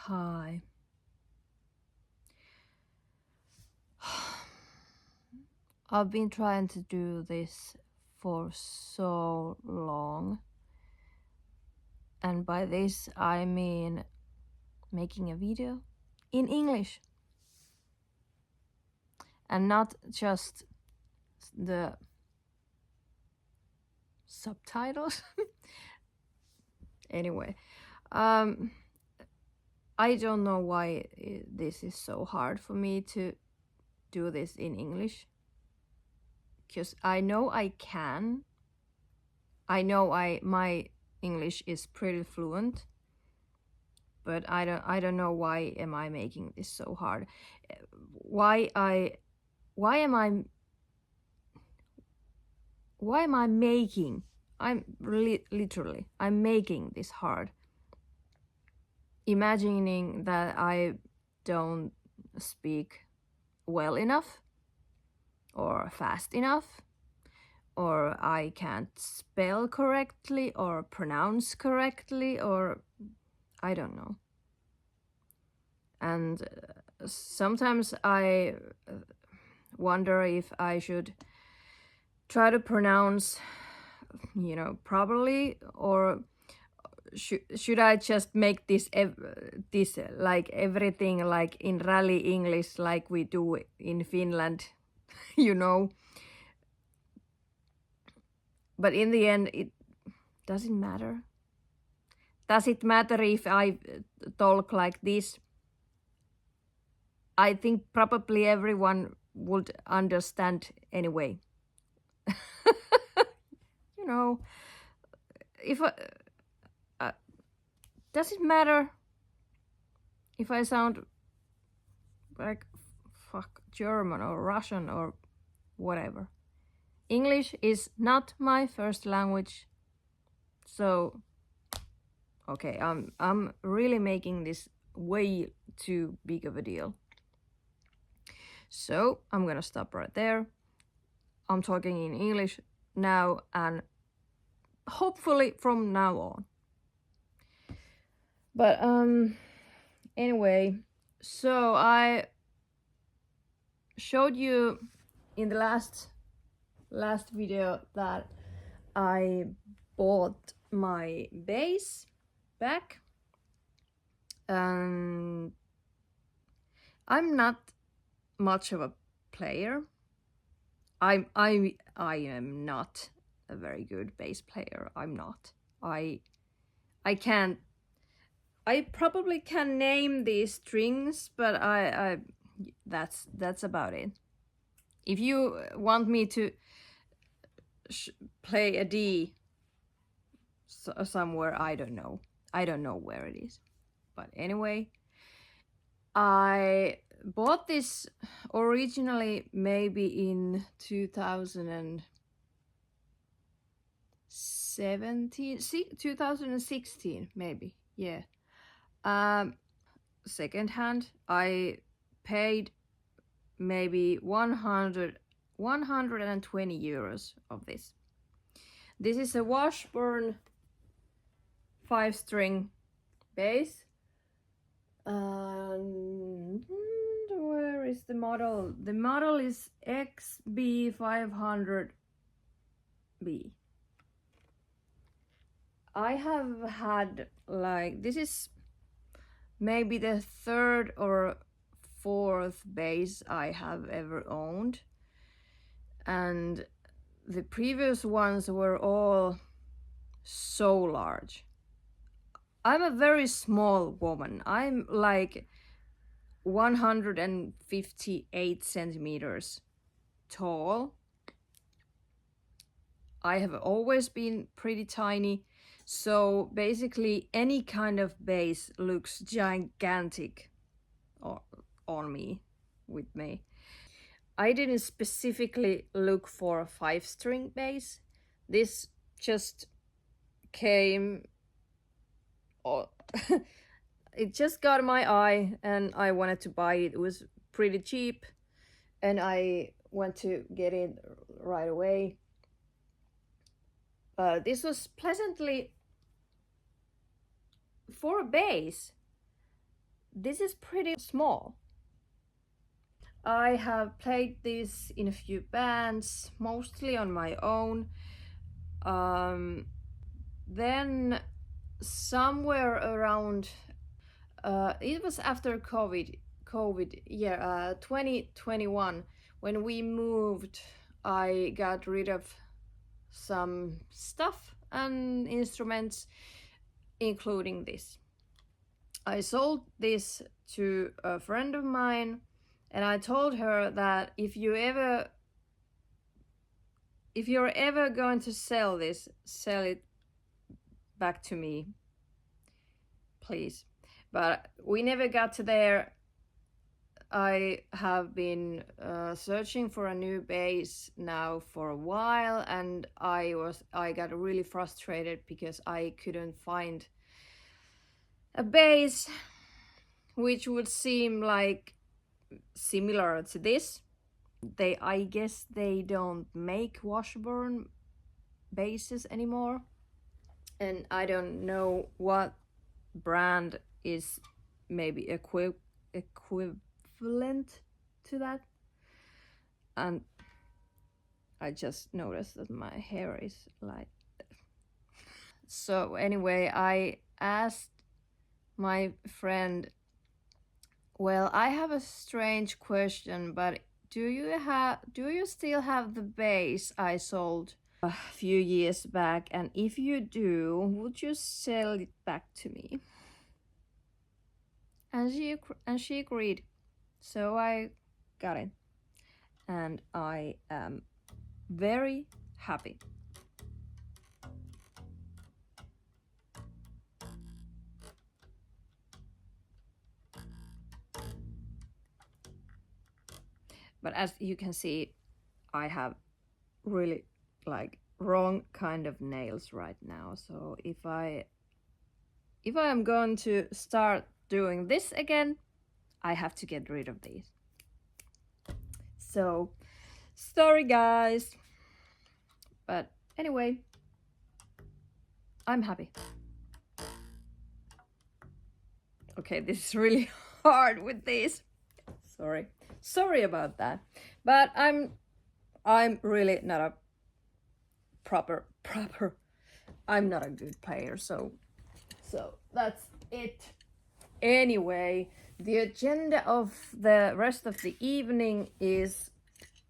Hi. I've been trying to do this for so long. And by this, I mean making a video in English. And not just the subtitles. Anyway, I don't know why this is so hard for me to do this in English. Because I know I can. I know my English is pretty fluent, but I don't know why am I making this so hard. Why am I making, I'm literally I'm making this hard, imagining that I don't speak well enough or fast enough, or I can't spell correctly or pronounce correctly, or I don't know. And sometimes I wonder if I should try to pronounce, properly, or should I just make this like everything like in rally English, like we do in Finland, But in the end, it doesn't matter. Does it matter if I talk like this? I think probably everyone would understand anyway. If does it matter if I sound like German or Russian or whatever? English is not my first language, so okay, I'm really making this way too big of a deal. So I'm gonna stop right there. I'm talking in English now, and hopefully from now on. But anyway, so I showed you in the last video that I bought my bass back. I'm not much of a player. I am not a very good bass player. I'm not. I can't. I probably can name these strings, but I that's about it. If you want me to play a D somewhere, I don't know. I don't know where it is. But anyway, I bought this originally maybe in 2016 maybe, yeah. Second hand. I paid maybe 120 euros of this. This is a Washburn 5-string bass. And where is the model? The model is XB500B. I have had this is maybe the third or fourth bass I have ever owned, and the previous ones were all so large. I'm a very small woman. I'm like 158 centimeters tall. I have always been pretty tiny, so basically any kind of bass looks gigantic on me, with me. I didn't specifically look for a 5-string bass. This just came, it just got my eye and I wanted to buy it. It was pretty cheap and I went to get it right away. This was pleasantly, for a bass, this is pretty small. I have played this in a few bands, mostly on my own. Then somewhere around, it was after COVID year, 2021, when we moved. I got rid of some stuff and instruments, including this. I sold this to a friend of mine, and I told her that if you're ever going to sell this, sell it back to me, please. But we never got to there. I have been searching for a new bass now for a while, and I got really frustrated because I couldn't find a bass which would seem like similar to this. I guess they don't make Washburn basses anymore, and I don't know what brand is maybe equivalent to that. And I just noticed that my hair is like that. So anyway, I asked my friend, well, I have a strange question, but do you still have the bass I sold a few years back? And if you do, would you sell it back to me? And she agreed. So I got it. And I am very happy. But as you can see, I have really like wrong kind of nails right now. So if I am going to start doing this again, I have to get rid of these. So sorry guys. But anyway, I'm happy. Okay, this is really hard with this. Sorry about that. But I'm really not a proper I'm not a good player, so that's it. Anyway, the agenda of the rest of the evening is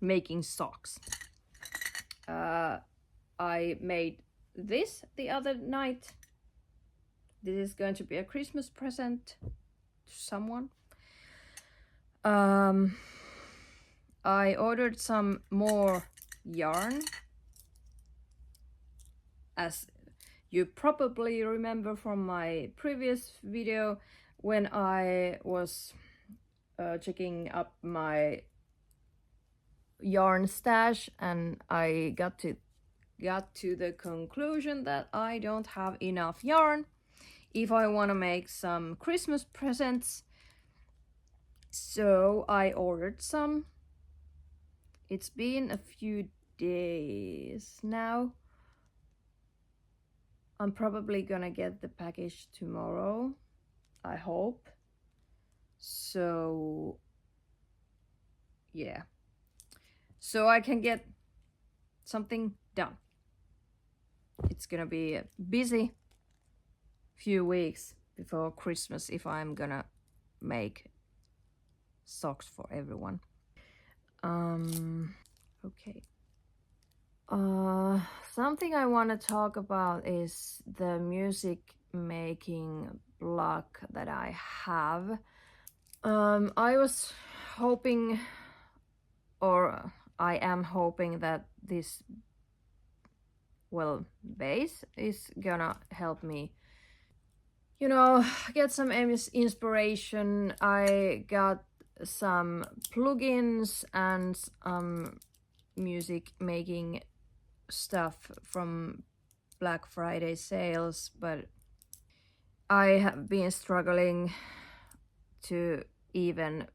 making socks. I made this the other night. This is going to be a Christmas present to someone. I ordered some more yarn. As you probably remember from my previous video, when I was checking up my yarn stash, and I got to the conclusion that I don't have enough yarn if I want to make some Christmas presents. So I ordered some. It's been a few days now. I'm probably gonna get the package tomorrow, I hope. So yeah, so I can get something done. It's gonna be a busy few weeks before Christmas if I'm gonna make socks for everyone. Okay. Something I want to talk about is the music making block that I have. I was hoping, or I am hoping, that this bass is gonna help me, you know, get some inspiration. I got some plugins and music making stuff from Black Friday sales, but I have been struggling to even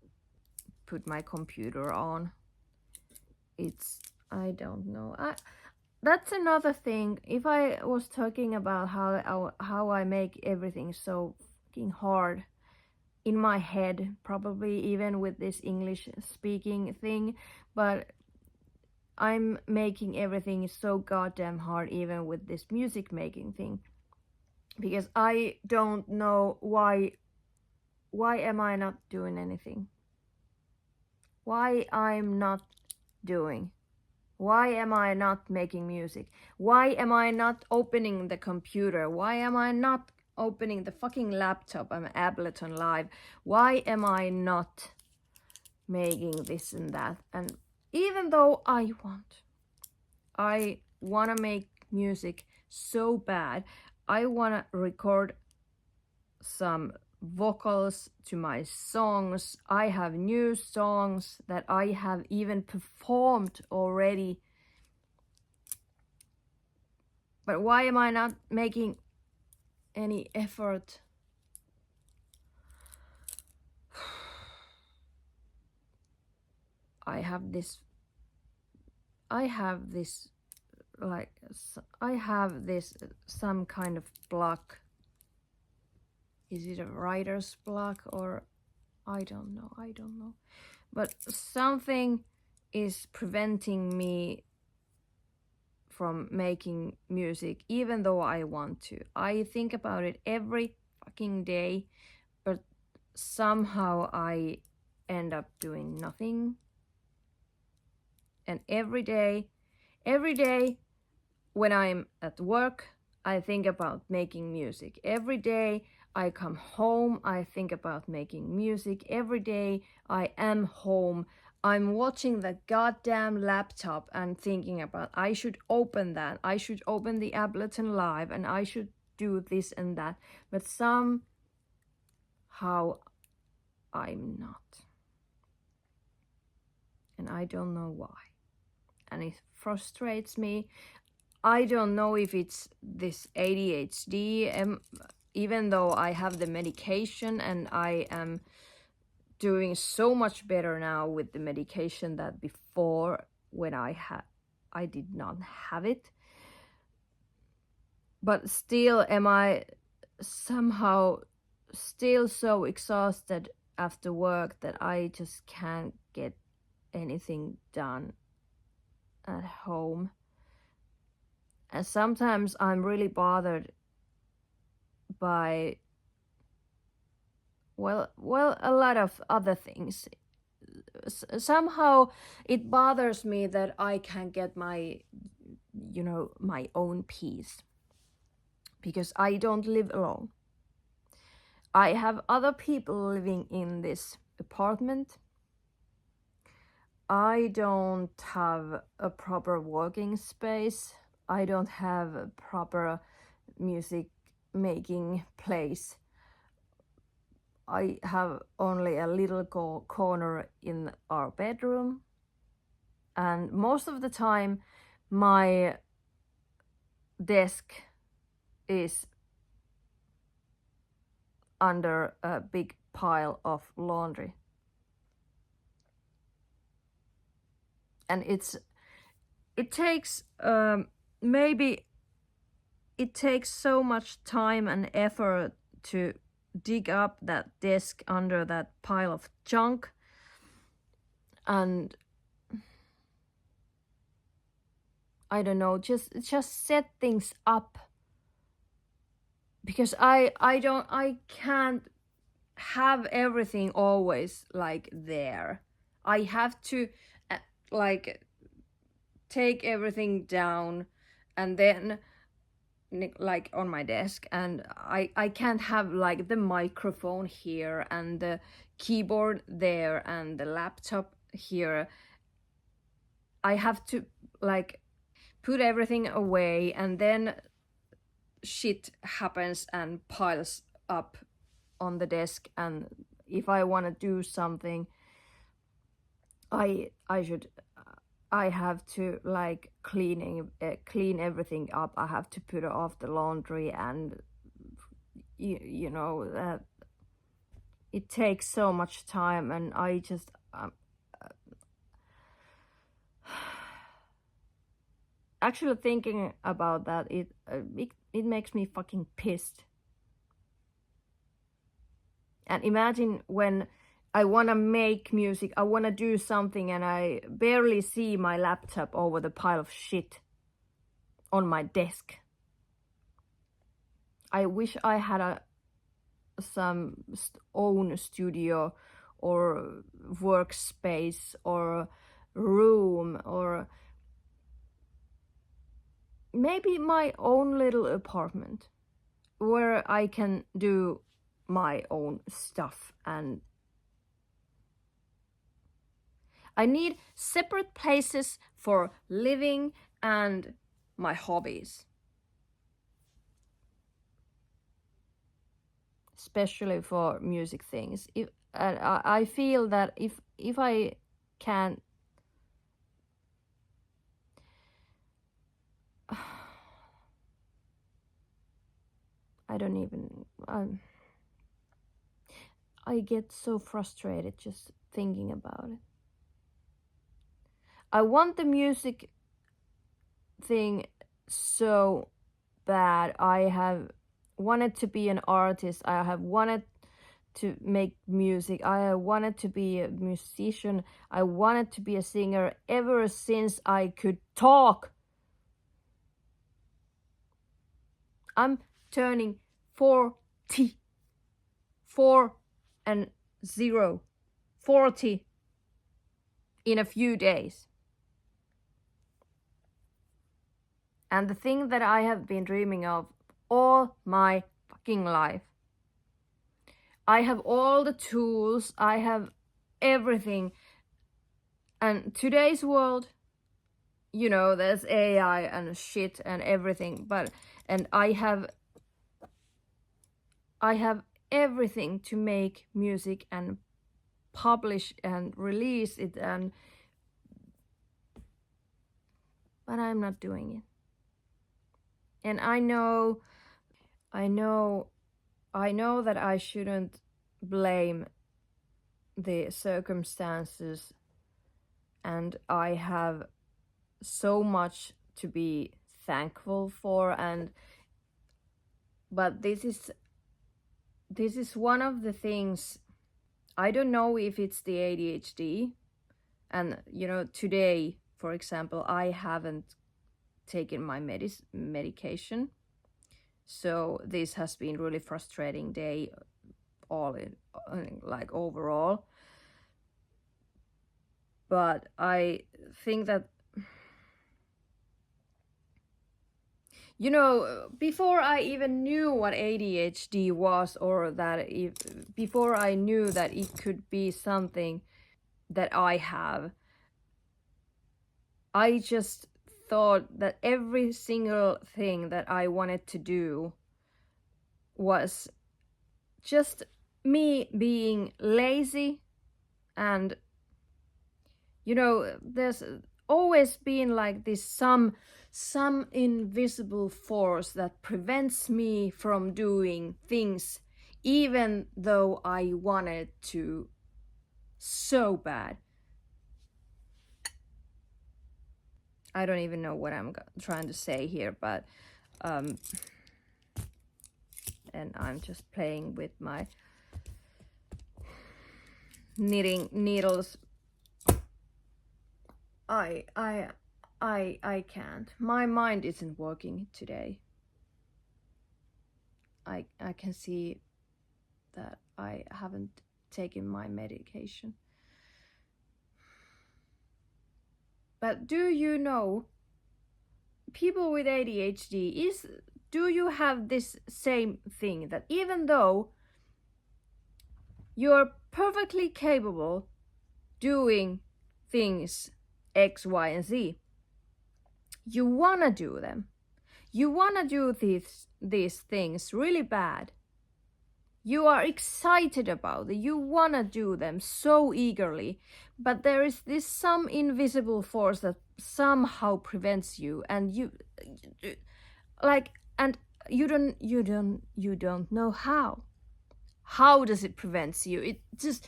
put my computer on. I don't know. That's another thing. If I was talking about how I make everything so fucking hard, in my head, probably even with this English speaking thing, but I'm making everything so goddamn hard even with this music making thing, because I don't know why am I not doing anything? Why I'm not doing? Why am I not making music? Why am I not opening the computer? Why am I not opening the fucking laptop and Ableton Live? Why am I not making this and that? And even though I want to make music so bad. I want to record some vocals to my songs. I have new songs that I have even performed already. But why am I not making any effort? I have this some kind of block. Is it a writer's block or I don't know. But something is preventing me from making music even though I want to. I think about it every fucking day, but somehow I end up doing nothing. And every day when I'm at work, I think about making music. Every day I come home, I think about making music. Every day I am home, I'm watching the goddamn laptop and thinking about I should open that. I should open the Ableton Live and I should do this and that. But somehow I'm not. And I don't know why. And it frustrates me. I don't know if it's this ADHD, even though I have the medication and I am doing so much better now with the medication than before when I did not have it. But still am I somehow still so exhausted after work that I just can't get anything done at home. And sometimes I'm really bothered by well a lot of other things. Somehow it bothers me that I can't get my own peace because I don't live alone. I have other people living in this apartment. I don't have a proper working space. I don't have a proper music making place. I have only a little corner in our bedroom. And most of the time, my desk is under a big pile of laundry. And it takes so much time and effort to dig up that desk under that pile of junk and I don't know, just set things up, because I can't have everything always like there. I have to like take everything down and then like on my desk, and I can't have like the microphone here and the keyboard there and the laptop here. I have to like put everything away, and then shit happens and piles up on the desk, and if I want to do something, I have to like clean everything up. I have to put off the laundry, and you know that it takes so much time, and I just actually thinking about that, it makes me fucking pissed. And imagine when I want to make music, I want to do something, and I barely see my laptop over the pile of shit on my desk. I wish I had some own studio or workspace or room, or maybe my own little apartment where I can do my own stuff. And I need separate places for living and my hobbies. Especially for music things. I feel that if I can I don't even I get so frustrated just thinking about it. I want the music thing so bad. I have wanted to be an artist. I have wanted to make music. I wanted to be a musician. I wanted to be a singer ever since I could talk. I'm turning 40. 4 and 0. 40 in a few days. And the thing that I have been dreaming of all my fucking life. I have all the tools, I have everything. And today's world, you know, there's AI and shit and everything, and I have everything to make music and publish and release it, but I'm not doing it. And I know that I shouldn't blame the circumstances, and I have so much to be thankful for, but this is one of the things. I don't know if it's the ADHD, and you know, today, for example, I haven't taken my medication, so this has been really frustrating day all in, like, overall. But I think that, you know, before I even knew what ADHD was, or that before I knew that it could be something that I have, I just thought that every single thing that I wanted to do was just me being lazy. And you know, there's always been like this some invisible force that prevents me from doing things even though I wanted to so bad. I don't even know what I'm trying to say here, but and I'm just playing with my knitting needles. I can't. My mind isn't working today. I can see that I haven't taken my medication. But do you know, people with ADHD, do you have this same thing, that even though you're perfectly capable doing things X, Y, and Z, you wanna do them. You wanna do these things really bad. You are excited about it. You wanna do them so eagerly, but there is this some invisible force that somehow prevents you, and you don't know how. How does it prevent you? It just,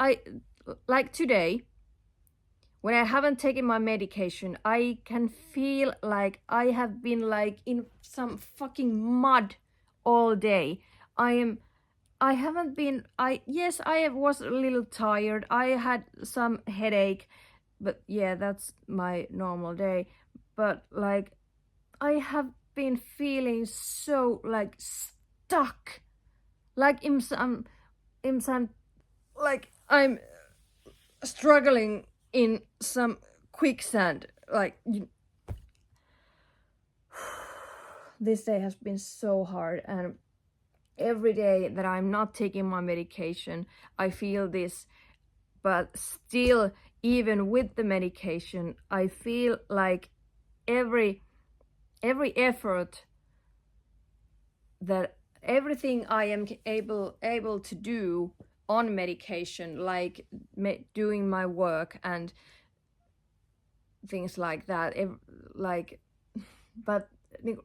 like today, when I haven't taken my medication, I can feel like I have been like in some fucking mud all day. I am I haven't been. Yes, I was a little tired. I had some headache, but yeah, that's my normal day. But like, I have been feeling so like stuck, like in some, like I'm struggling in some quicksand. Like this day has been so hard, and every day that I'm not taking my medication, I feel this. But still, even with the medication, I feel like every effort, that everything I am able to do on medication, like doing my work and things like that, like, but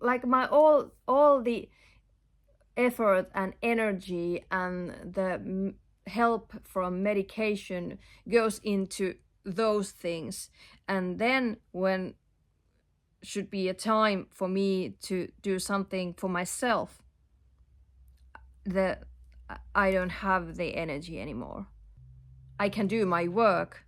like my all the effort and energy and the help from medication goes into those things, and then when should be a time for me to do something for myself, that I don't have the energy anymore. I can do my work,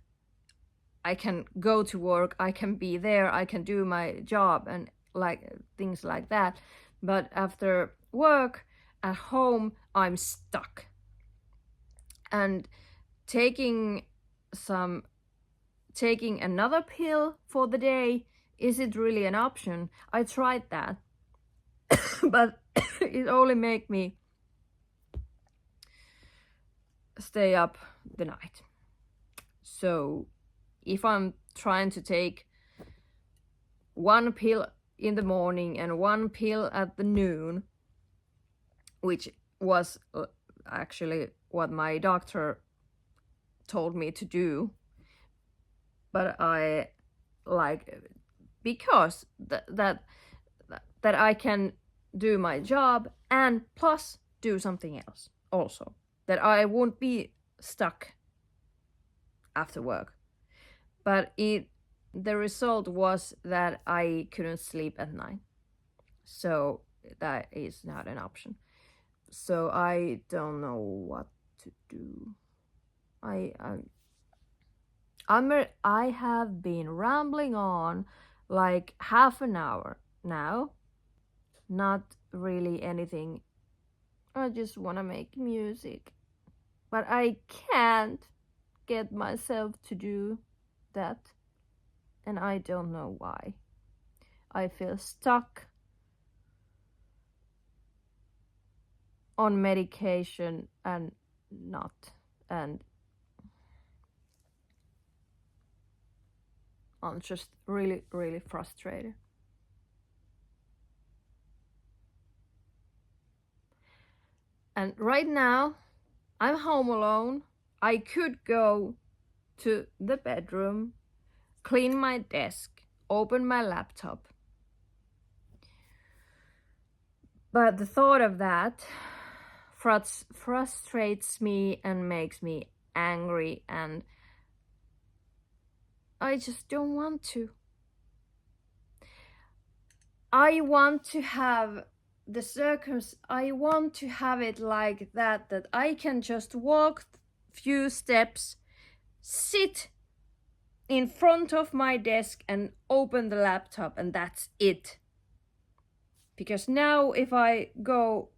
I can go to work, I can be there, I can do my job and like things like that, but after work at home I'm stuck. And taking another pill for the day, is it really an option? I tried that but it only make me stay up the night. So if I'm trying to take one pill in the morning and one pill at the noon, which was actually what my doctor told me to do, but I like, because that I can do my job and plus do something else also, that I won't be stuck after work. But the result was that I couldn't sleep at night, so that is not an option. So I don't know what to do. I have been rambling on like half an hour now. Not really anything. I just want to make music. But I can't get myself to do that. And I don't know why. I feel stuck on medication and not. And I'm just really, really frustrated. And right now, I'm home alone. I could go to the bedroom, clean my desk, open my laptop. But the thought of that frustrates me and makes me angry, and I just don't want to. I want to have I want to have it like that I can just walk few steps, sit in front of my desk and open the laptop, and that's it. Because now if I go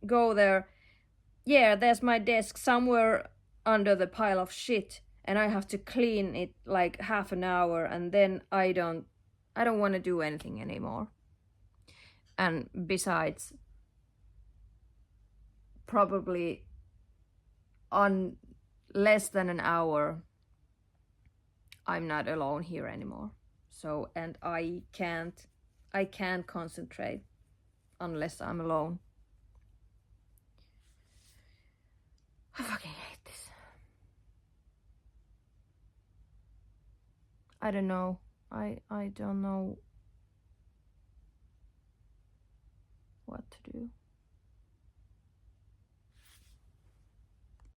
there, yeah, there's my desk somewhere under the pile of shit, and I have to clean it like half an hour, and then I don't want to do anything anymore. And besides, probably on less than an hour, I'm not alone here anymore. So, and I can't concentrate unless I'm alone. I fucking hate this. I don't know. I don't know what to do.